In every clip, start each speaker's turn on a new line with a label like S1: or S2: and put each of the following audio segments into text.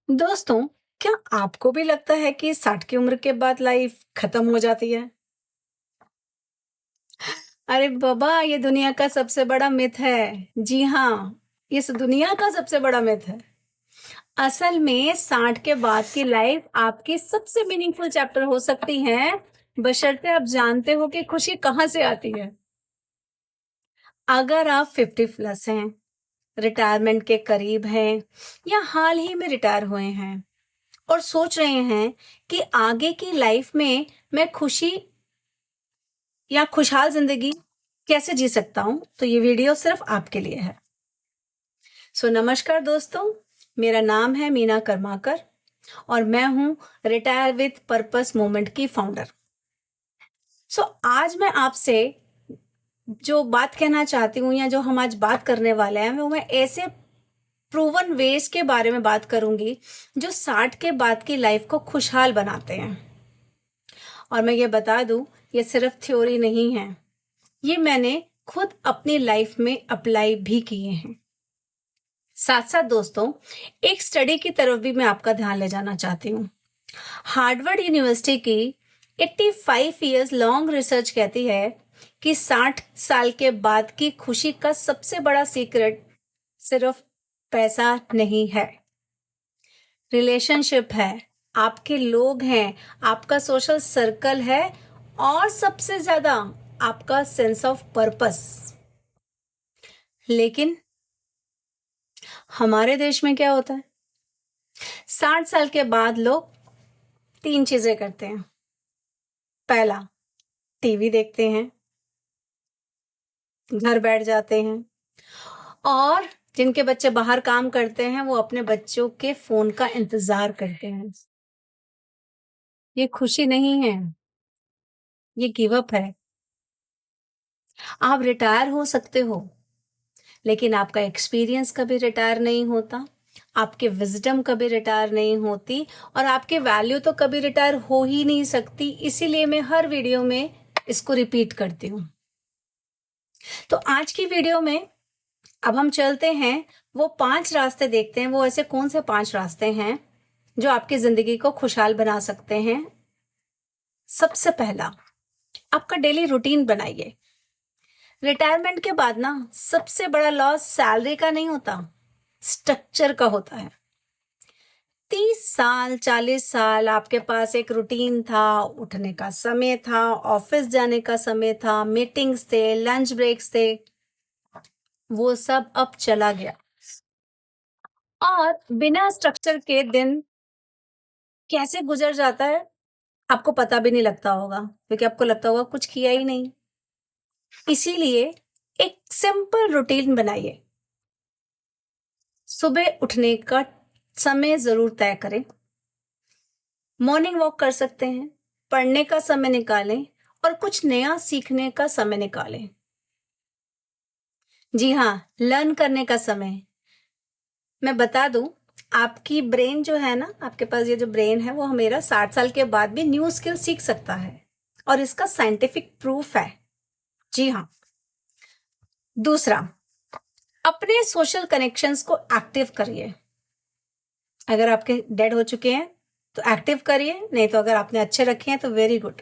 S1: दोस्तों, क्या आपको भी लगता है कि 60 की उम्र के बाद लाइफ खत्म हो जाती है? अरे बाबा, ये दुनिया का सबसे बड़ा मिथ है। जी हाँ, इस दुनिया का सबसे बड़ा मिथ है। असल में 60 के बाद की लाइफ आपकी सबसे मीनिंगफुल चैप्टर हो सकती है, बशर्ते आप जानते हो कि खुशी कहाँ से आती है। अगर आप 50 प्लस हैं, रिटायरमेंट के करीब हैं या हाल ही में रिटायर हुए हैं और सोच रहे हैं कि आगे की लाइफ में मैं खुशी या खुशहाल जिंदगी कैसे जी सकता हूं, तो ये वीडियो सिर्फ आपके लिए है। नमस्कार दोस्तों, मेरा नाम है मीना कर्माकर और मैं हूं रिटायर विथ पर्पस मूवमेंट की फाउंडर। आज मैं आपसे जो बात कहना चाहती हूँ या जो हम आज बात करने वाले हैं, वो मैं ऐसे प्रूवन वेज के बारे में बात करूंगी जो 60 के बाद की लाइफ को खुशहाल बनाते हैं। और मैं ये बता दूं, ये सिर्फ थ्योरी नहीं है, ये मैंने खुद अपनी लाइफ में अप्लाई भी किए हैं। साथ साथ दोस्तों, एक स्टडी की तरफ भी मैं आपका ध्यान ले जाना चाहती हूँ। हार्वर्ड यूनिवर्सिटी की 85 इयर्स लॉन्ग रिसर्च कहती है कि 60 साल के बाद की खुशी का सबसे बड़ा सीक्रेट सिर्फ पैसा नहीं है, रिलेशनशिप है, आपके लोग हैं, आपका सोशल सर्कल है और सबसे ज्यादा आपका सेंस ऑफ पर्पस। लेकिन हमारे देश में क्या होता है? 60 साल के बाद लोग 3 चीजें करते हैं। पहला, टीवी देखते हैं, घर बैठ जाते हैं, और जिनके बच्चे बाहर काम करते हैं वो अपने बच्चों के फोन का इंतजार करते हैं। ये खुशी नहीं है, ये गिव अप है। आप रिटायर हो सकते हो, लेकिन आपका एक्सपीरियंस कभी रिटायर नहीं होता, आपके विजडम कभी रिटायर नहीं होती, और आपकी वैल्यू तो कभी रिटायर हो ही नहीं सकती। इसीलिए मैं हर वीडियो में इसको रिपीट करती हूँ। तो आज की वीडियो में अब हम चलते हैं, वो 5 रास्ते देखते हैं। वो ऐसे कौन से 5 रास्ते हैं जो आपकी जिंदगी को खुशहाल बना सकते हैं। सबसे पहला, आपका डेली रूटीन बनाइए। रिटायरमेंट के बाद ना सबसे बड़ा लॉस सैलरी का नहीं होता, स्ट्रक्चर का होता है। 30 साल 40 साल आपके पास एक रूटीन था, उठने का समय था, ऑफिस जाने का समय था, मीटिंग्स थे, लंच ब्रेक्स थे, वो सब अब चला गया। और बिना स्ट्रक्चर के दिन कैसे गुजर जाता है आपको पता भी नहीं लगता होगा, क्योंकि आपको लगता होगा कुछ किया ही नहीं। इसीलिए एक सिंपल रूटीन बनाइए। सुबह उठने का समय जरूर तय करें। मॉर्निंग वॉक कर सकते हैं, पढ़ने का समय निकालें और कुछ नया सीखने का समय निकालें। जी हाँ, लर्न करने का समय। मैं बता दूं, आपकी ब्रेन जो है ना, आपके पास ये जो ब्रेन है, वो मेरा 60 साल के बाद भी न्यू स्किल सीख सकता है, और इसका साइंटिफिक प्रूफ है। जी हाँ। दूसरा, अपने सोशल कनेक्शंस को एक्टिव करिए। अगर आपके डेड हो चुके हैं तो एक्टिव करिए, नहीं तो अगर आपने अच्छे रखे हैं तो वेरी गुड।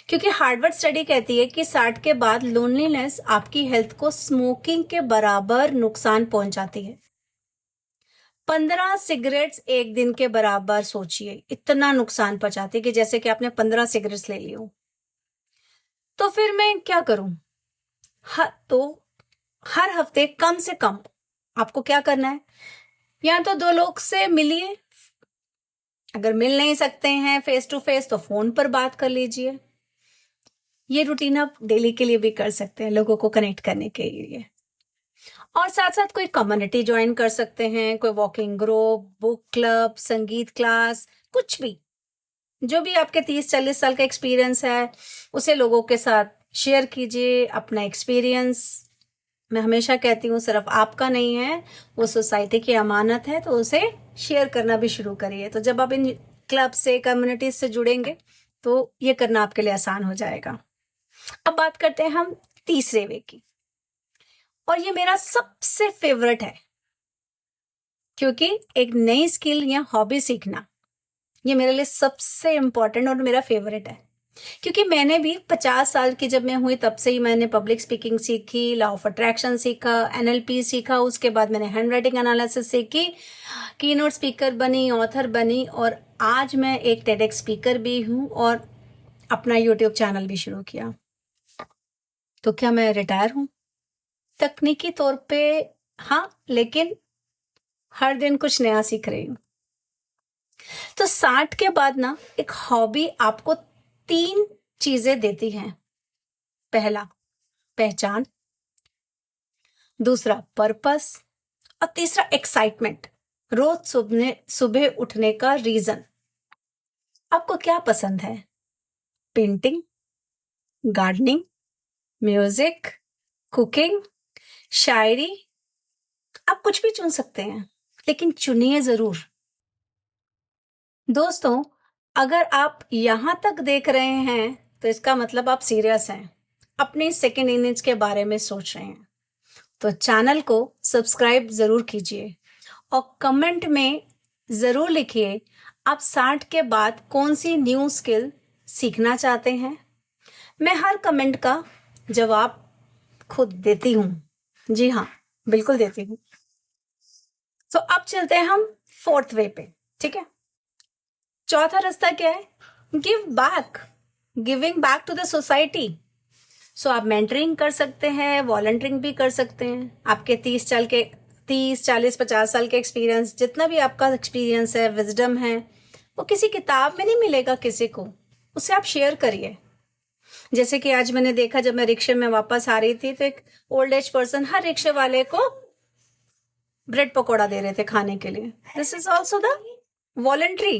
S1: क्योंकि हार्वर्ड स्टडी कहती है कि 60 के बाद लोनलीनेस आपकी हेल्थ को स्मोकिंग के बराबर नुकसान पहुंचाती है। 15 सिगरेट्स एक दिन के बराबर, सोचिए इतना नुकसान पहुंचाती है कि जैसे कि आपने 15 सिगरेट्स ले ली हो। तो फिर मैं क्या करूं? तो हर हफ्ते कम से कम आपको क्या करना है, या तो 2 लोग से मिलिए, अगर मिल नहीं सकते हैं फेस टू फेस तो फोन पर बात कर लीजिए। ये रूटीन आप डेली के लिए भी कर सकते हैं, लोगों को कनेक्ट करने के लिए। और साथ साथ कोई कम्युनिटी ज्वाइन कर सकते हैं, कोई वॉकिंग ग्रुप, बुक क्लब, संगीत क्लास, कुछ भी। जो भी आपके 30-40 साल का एक्सपीरियंस है, उसे लोगों के साथ शेयर कीजिए अपना एक्सपीरियंस। मैं हमेशा कहती हूँ, सिर्फ आपका नहीं है, वो सोसाइटी की अमानत है, तो उसे शेयर करना भी शुरू करिए। तो जब आप इन क्लब से, कम्युनिटी से जुड़ेंगे तो ये करना आपके लिए आसान हो जाएगा। अब बात करते हैं हम तीसरे वे की, और ये मेरा सबसे फेवरेट है। क्योंकि एक नई स्किल या हॉबी सीखना ये मेरे लिए सबसे इम्पोर्टेंट और मेरा फेवरेट है। क्योंकि मैंने भी 50 साल की जब मैं हुई तब से ही मैंने पब्लिक स्पीकिंग सीखी, लॉ ऑफ अट्रैक्शन सीखा, एनएलपी सीखा, उसके बाद मैंने हैंड राइटिंग एनालिसिस सीखी, कीनोट स्पीकर बनी, ऑथर बनी, और आज मैं एक टेडेक्स स्पीकर भी हूँ और अपना यूट्यूब चैनल भी शुरू किया। तो क्या मैं रिटायर हूँ? तकनीकी तौर पे हाँ, लेकिन हर दिन कुछ नया सीख रही हूँ। तो 60 के बाद ना एक हॉबी आपको 3 चीजें देती है। पहला, पहचान, दूसरा पर्पस, और तीसरा एक्साइटमेंट, रोज सुबह उठने का रीजन। आपको क्या पसंद है? पेंटिंग, गार्डनिंग, म्यूजिक, कुकिंग, शायरी? आप कुछ भी चुन सकते हैं, लेकिन चुनिए जरूर। दोस्तों, अगर आप यहां तक देख रहे हैं तो इसका मतलब आप सीरियस हैं, अपनी सेकेंड इनिंग्स के बारे में सोच रहे हैं। तो चैनल को सब्सक्राइब जरूर कीजिए और कमेंट में जरूर लिखिए आप 60 के बाद कौन सी न्यू स्किल सीखना चाहते हैं। मैं हर कमेंट का जवाब खुद देती हूँ। जी हाँ, बिल्कुल देती हूँ। तो अब चलते हैं हम 4th वे पे, ठीक है। चौथा रास्ता क्या है? Give back, giving back to the society. So आप मेंटरिंग कर सकते हैं, वॉलंटियरिंग भी कर सकते हैं। आपके 30 40 50 साल के एक्सपीरियंस, जितना भी आपका एक्सपीरियंस है, विजडम है, वो किसी किताब में नहीं मिलेगा किसी को, उसे आप शेयर करिए। जैसे कि आज मैंने देखा, जब मैं रिक्शे में वापस आ रही थी तो एक ओल्ड एज पर्सन हर रिक्शे वाले को ब्रेड पकौड़ा दे रहे थे खाने के लिए। This is also the voluntary.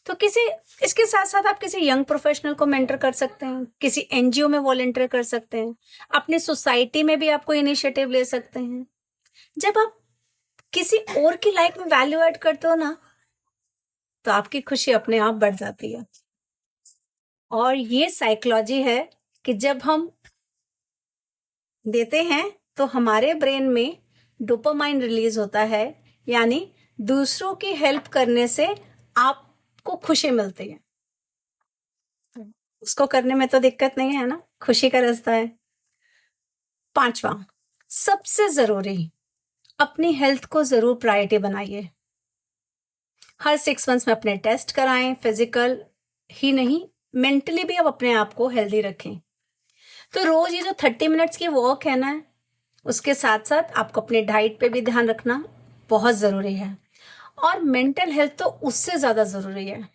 S1: तो किसी इसके साथ साथ आप किसी यंग प्रोफेशनल को मेंटर कर सकते हैं, किसी एनजीओ में वॉलंटियर कर सकते हैं, अपनी सोसाइटी में भी आपको इनिशिएटिव ले सकते हैं। जब आप किसी और की लाइफ में वैल्यू ऐड करते हो ना, तो आपकी खुशी अपने आप बढ़ जाती है। और ये साइकोलॉजी है कि जब हम देते हैं तो हमारे ब्रेन में डोपामाइन रिलीज होता है, यानी दूसरों की हेल्प करने से आपको खुशी मिलती है। उसको करने में तो दिक्कत नहीं है ना, खुशी का रास्ता है। 5वां, सबसे जरूरी, अपनी हेल्थ को जरूर प्रायोरिटी बनाइए। हर 6 मंथ्स में अपने टेस्ट कराएं, फिजिकल ही नहीं, मेंटली भी आप अपने आप को हेल्दी रखें। तो रोज ये जो 30 मिनट्स की वॉक है ना, उसके साथ साथ आपको अपने डाइट पे भी ध्यान रखना बहुत जरूरी है। और मेंटल हेल्थ तो उससे ज्यादा जरूरी है,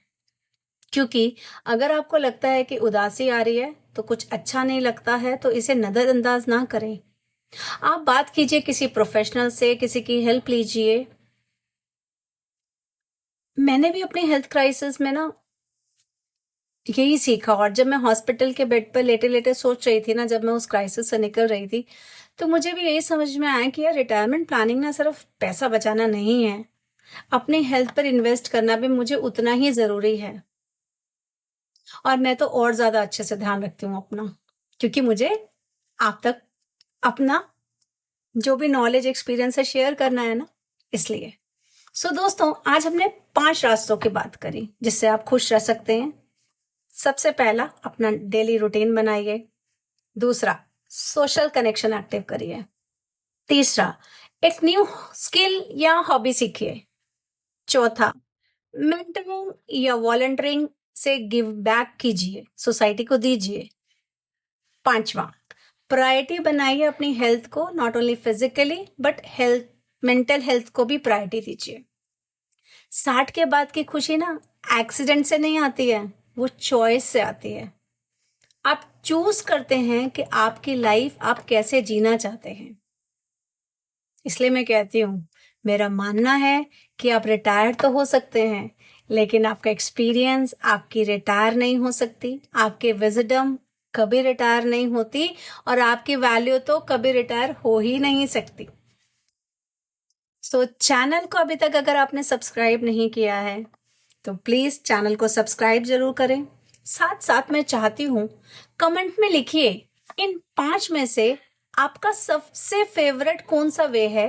S1: क्योंकि अगर आपको लगता है कि उदासी आ रही है, तो कुछ अच्छा नहीं लगता है, तो इसे नजरअंदाज ना करें। आप बात कीजिए किसी प्रोफेशनल से, किसी की हेल्प लीजिए। मैंने भी अपने हेल्थ क्राइसिस में ना यही सीखा, और जब मैं हॉस्पिटल के बेड पर लेटे लेटे सोच रही थी ना, जब मैं उस क्राइसिस से निकल रही थी, तो मुझे भी यही समझ में आया कि यार, रिटायरमेंट प्लानिंग ना सिर्फ पैसा बचाना नहीं है, अपनी हेल्थ पर इन्वेस्ट करना भी मुझे उतना ही जरूरी है। और मैं तो और ज्यादा अच्छे से ध्यान रखती हूँ अपना, क्योंकि मुझे आप तक अपना जो भी नॉलेज एक्सपीरियंस है शेयर करना है ना, इसलिए। सो दोस्तों, आज हमने 5 रास्तों की बात करी जिससे आप खुश रह सकते हैं। सबसे पहला, अपना डेली रूटीन बनाइए। दूसरा, सोशल कनेक्शन एक्टिव करिए। तीसरा, एक न्यू स्किल या हॉबी सीखिए। चौथा, मेंटरिंग या वॉलंटियरिंग से गिव बैक कीजिए, सोसाइटी को दीजिए। 5वां, प्रायोरिटी बनाइए अपनी हेल्थ को, not only physically but health, mental health को भी प्रायोरिटी दीजिए। 60 के बाद की खुशी ना एक्सीडेंट से नहीं आती है, वो चॉइस से आती है। आप चूज करते हैं कि आपकी लाइफ आप कैसे जीना चाहते हैं। इसलिए मैं कहती हूँ, मेरा मानना है कि आप रिटायर तो हो सकते हैं, लेकिन आपका एक्सपीरियंस आपकी रिटायर नहीं हो सकती, आपके विजडम कभी रिटायर नहीं होती, और आपकी वैल्यू तो कभी रिटायर हो ही नहीं सकती। सो चैनल को अभी तक अगर आपने सब्सक्राइब नहीं किया है तो प्लीज चैनल को सब्सक्राइब जरूर करें। साथ साथ मैं चाहती हूँ कमेंट में लिखिए इन 5 में से आपका सबसे फेवरेट कौन सा वे है,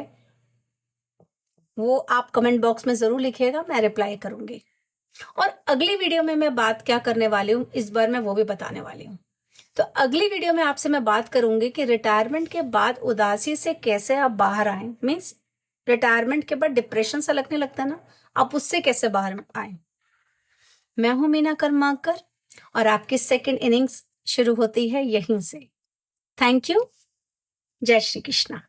S1: वो आप कमेंट बॉक्स में ज़रूर लिखिएगा, मैं रिप्लाई करूँगी। और अगली वीडियो में मैं बात क्या करने वाली हूँ, इस बार मैं वो भी बताने वाली हूँ। तो अगली वीडियो में आपसे मैं बात करूँगी कि रिटायरमेंट के बाद उदासी से कैसे आप बाहर आएँ। मीन्स रिटायरमेंट के बाद डिप्रेशन सा लगने लगता है ना, आप उससे कैसे बाहर आएँ। मैं हूँ मीना कर्माकर और आपकी सेकंड इनिंग्स शुरू होती है यहीं से। Thank you. जय श्री कृष्णा।